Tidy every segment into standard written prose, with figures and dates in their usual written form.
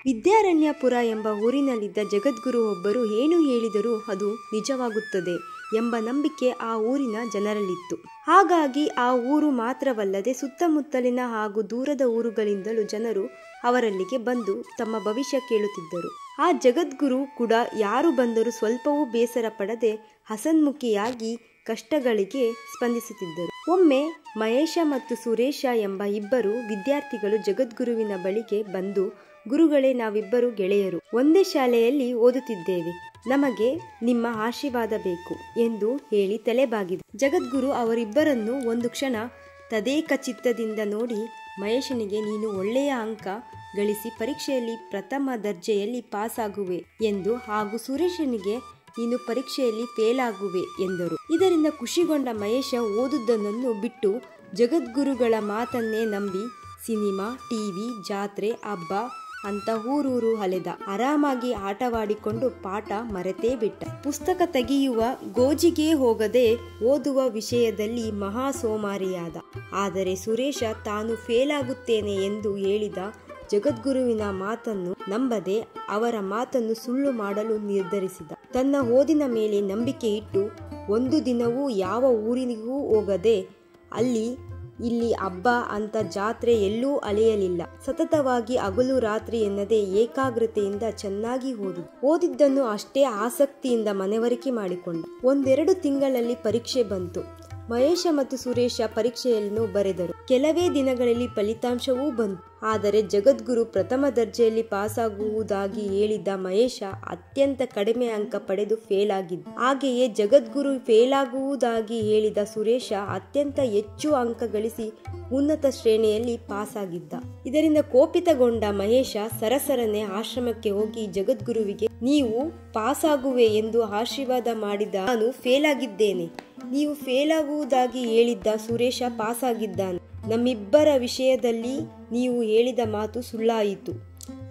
ವಿದ್ಯಾರಣ್ಯಪುರ ಎಂಬ ಊರಿನಲ್ಲಿದ್ದ ಜಗದ್ಗುರು ಒಬ್ಬರು ಏನು ಹೇಳಿದರೂ ಅದು ನಿಜವಾಗುತ್ತದೆ ಎಂಬ ನಂಬಿಕೆ ಆ ಊರಿನ ಜನರಲ್ಲಿತ್ತು. ಹಾಗಾಗಿ ಆ ಊರು ಮಾತ್ರವಲ್ಲದೆ ಸುತ್ತಮುತ್ತಲಿನ ಹಾಗೂ ದೂರದ ಊರುಗಳಿಂದಲೂ ಜನರು ಅವರಲ್ಲಿಗೆ ಬಂದು ತಮ್ಮ ಭವಿಷ್ಯ ಕೇಳುತ್ತಿದ್ದರು. ಆ ಜಗದ್ಗುರು ಕೂಡ ಯಾರು ಬಂದರೂ ಸ್ವಲ್ಪವೂ ಬೇಸರ ಪಡದೆ ಹಸನ್ಮುಖಿಯಾಗಿ ಕಷ್ಟಗಳಿಗೆ ಸ್ಪಂದಿಸುತ್ತಿದ್ದರು. ಒಮ್ಮೆ ಮಹೇಶ ಮತ್ತು ಸುರೇಶ ಎಂಬ ಇಬ್ಬರು ವಿದ್ಯಾರ್ಥಿಗಳು ಜಗದ್ಗುರುವಿನ ಬಳಿಗೆ ಬಂದು, ಗುರುಗಳೇ, ನಾವಿಬ್ಬರು ಗೆಳೆಯರು, ಒಂದೇ ಶಾಲೆಯಲ್ಲಿ ಓದುತ್ತಿದ್ದೇವೆ, ನಮಗೆ ನಿಮ್ಮ ಆಶೀರ್ವಾದ ಬೇಕು ಎಂದು ಹೇಳಿ ತಲೆಬಾಗಿದರು. ಜಗದ್ಗುರು ಅವರಿಬ್ಬರನ್ನು ಒಂದು ಕ್ಷಣ ತದೇಕ ಚಿತ್ತದಿಂದ ನೋಡಿ, ಮಹೇಶನಿಗೆ ನೀನು ಒಳ್ಳೆಯ ಅಂಕ ಗಳಿಸಿ ಪರೀಕ್ಷೆಯಲ್ಲಿ ಪ್ರಥಮ ದರ್ಜೆಯಲ್ಲಿ ಪಾಸಾಗುವೆ ಎಂದು, ಹಾಗೂ ಸುರೇಶನಿಗೆ ನೀನು ಪರೀಕ್ಷೆಯಲ್ಲಿ ಫೇಲ್ ಆಗುವೆ ಎಂದರು. ಇದರಿಂದ ಖುಷಿಗೊಂಡ ಮಹೇಶ ಓದುವುದನ್ನು ಬಿಟ್ಟು ಜಗದ್ಗುರುಗಳ ಮಾತನ್ನೇ ನಂಬಿ ಸಿನಿಮಾ, ಟಿವಿ, ಜಾತ್ರೆ, ಹಬ್ಬ ಅಂತ ಊರೂರು ಅಲೆದ. ಆರಾಮಾಗಿ ಆಟವಾಡಿಕೊಂಡು ಪಾಠ ಮರೆತೇ ಬಿಟ್ಟ. ಪುಸ್ತಕ ತೆಗೆಯುವ ಗೋಜಿಗೆ ಹೋಗದೆ ಓದುವ ವಿಷಯದಲ್ಲಿ ಮಹಾ ಸೋಮಾರಿಯಾದ. ಆದರೆ ಸುರೇಶ ತಾನು ಫೇಲ್ ಆಗುತ್ತೇನೆ ಎಂದು ಹೇಳಿದ ಜಗದ್ಗುರುವಿನ ಮಾತನ್ನು ನಂಬದೆ ಅವರ ಮಾತನ್ನು ಸುಳ್ಳು ಮಾಡಲು ನಿರ್ಧರಿಸಿದ. ತನ್ನ ಓದಿನ ಮೇಲೆ ನಂಬಿಕೆ ಇಟ್ಟು ಒಂದು ದಿನವೂ ಯಾವ ಊರಿಗೂ ಹೋಗದೆ ಅಲ್ಲಿ ಇಲ್ಲಿ ಹಬ್ಬ ಅಂತ ಜಾತ್ರೆ ಎಲ್ಲೂ ಅಲೆಯಲಿಲ್ಲ. ಸತತವಾಗಿ ಹಗಲು ರಾತ್ರಿ ಎನ್ನದೆ ಏಕಾಗ್ರತೆಯಿಂದ ಚೆನ್ನಾಗಿ ಓದಿದ್ದನ್ನು ಅಷ್ಟೇ ಆಸಕ್ತಿಯಿಂದ ಮನವರಿಕೆ ಮಾಡಿಕೊಂಡ. 1-2 ತಿಂಗಳಲ್ಲಿ ಪರೀಕ್ಷೆ ಬಂತು. ಮಹೇಶ ಮತ್ತು ಸುರೇಶ ಪರೀಕ್ಷೆಯನ್ನು ಬರೆದರು. ಕೆಲವೇ ದಿನಗಳಲ್ಲಿ ಫಲಿತಾಂಶವೂ ಬಂತು. ಆದರೆ ಜಗದ್ಗುರು ಪ್ರಥಮ ದರ್ಜೆಯಲ್ಲಿ ಪಾಸಾಗುವುದಾಗಿ ಹೇಳಿದ್ದ ಮಹೇಶ ಅತ್ಯಂತ ಕಡಿಮೆ ಅಂಕ ಪಡೆದು ಫೇಲ್ ಆಗಿದ್ದ. ಹಾಗೆಯೇ ಜಗದ್ಗುರು ಫೇಲ್ ಆಗುವುದಾಗಿ ಹೇಳಿದ ಸುರೇಶ ಅತ್ಯಂತ ಹೆಚ್ಚು ಅಂಕ ಗಳಿಸಿ ಉನ್ನತ ಶ್ರೇಣಿಯಲ್ಲಿ ಪಾಸಾಗಿದ್ದ. ಇದರಿಂದ ಕೋಪಿತಗೊಂಡ ಮಹೇಶ ಸರಸರನೆ ಆಶ್ರಮಕ್ಕೆ ಹೋಗಿ ಜಗದ್ಗುರುವಿಗೆ, ನೀವು ಪಾಸಾಗುವೆ ಎಂದು ಆಶೀರ್ವಾದ ಮಾಡಿದ ನಾನು ಫೇಲ್ ಆಗಿದ್ದೇನೆ. ನೀವು ಫೇಲ್ ಆಗುವುದಾಗಿ ಹೇಳಿದ್ದ ಸುರೇಶ ಪಾಸಾಗಿದ್ದಾನೆ. ನಮ್ಮಿಬ್ಬರ ವಿಷಯದಲ್ಲಿ ನೀವು ಹೇಳಿದ ಮಾತು ಸುಳ್ಳಾಯಿತು.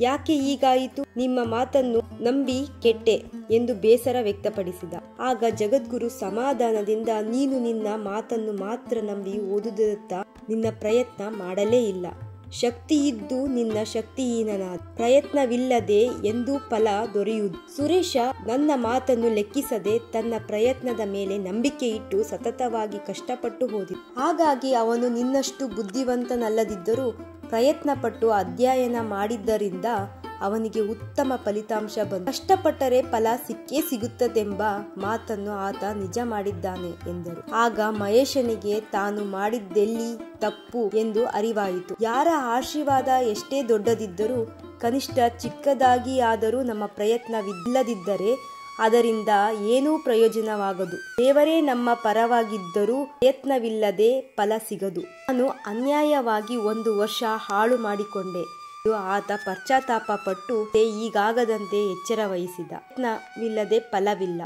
ಯಾಕೆ ಹೀಗಾಯಿತು? ನಿಮ್ಮ ಮಾತನ್ನು ನಂಬಿ ಕೆಟ್ಟೆ ಎಂದು ಬೇಸರ ವ್ಯಕ್ತಪಡಿಸಿದ. ಆಗ ಜಗದ್ಗುರು ಸಮಾಧಾನದಿಂದ, ನೀನು ನಿನ್ನ ಮಾತನ್ನು ಮಾತ್ರ ನಂಬಿ ಓದುವುದತ್ತ ನಿನ್ನ ಪ್ರಯತ್ನ ಮಾಡಲೇ ಇಲ್ಲ. ಶಕ್ತಿ ಇದ್ದು ನಿನ್ನ ಶಕ್ತಿಹೀನನಾದ. ಪ್ರಯತ್ನವಿಲ್ಲದೆ ಎಂದೂ ಫಲ ದೊರೆಯುವುದು. ಸುರೇಶ ನನ್ನ ಮಾತನ್ನು ಲೆಕ್ಕಿಸದೆ ತನ್ನ ಪ್ರಯತ್ನದ ಮೇಲೆ ನಂಬಿಕೆ ಇಟ್ಟು ಸತತವಾಗಿ ಕಷ್ಟಪಟ್ಟು ಓದಿದ. ಹಾಗಾಗಿ ಅವನು ನಿನ್ನಷ್ಟು ಬುದ್ಧಿವಂತನಲ್ಲದಿದ್ದರೂ ಪ್ರಯತ್ನಪಟ್ಟು ಅಧ್ಯಯನ ಮಾಡಿದ್ದರಿಂದ ಅವನಿಗೆ ಉತ್ತಮ ಫಲಿತಾಂಶ ಬಂತು. ಕಷ್ಟಪಟ್ಟರೆ ಫಲ ಸಿಕ್ಕೇ ಸಿಗುತ್ತದೆಂಬ ಮಾತನ್ನು ಆತ ನಿಜ ಮಾಡಿದ್ದಾನೆ ಎಂದರು. ಆಗ ಮಹೇಶನಿಗೆ ತಾನು ಮಾಡಿದ್ದೆಲ್ಲಿ ತಪ್ಪು ಎಂದು ಅರಿವಾಯಿತು. ಯಾರ ಆಶೀರ್ವಾದ ಎಷ್ಟೇ ದೊಡ್ಡದಿದ್ದರೂ ಕನಿಷ್ಠ ಚಿಕ್ಕದಾಗಿ ಆದರೂ ನಮ್ಮ ಪ್ರಯತ್ನವಿಲ್ಲದಿದ್ದರೆ ಅದರಿಂದ ಏನೂ ಪ್ರಯೋಜನವಾಗದು. ದೇವರೇ ನಮ್ಮ ಪರವಾಗಿದ್ದರೂ ಪ್ರಯತ್ನವಿಲ್ಲದೆ ಫಲ ಸಿಗದು. ನಾನು ಅನ್ಯಾಯವಾಗಿ 1 ವರ್ಷ ಹಾಳು ಮಾಡಿಕೊಂಡೆ. ಆತ ಪಶ್ಚಾತ್ತಾಪ ಪಟ್ಟು ಈಗಾಗದಂತೆ ಎಚ್ಚರ ವಹಿಸಿದ. ಪ್ರಯತ್ನವಿಲ್ಲದೆ ಫಲವಿಲ್ಲ.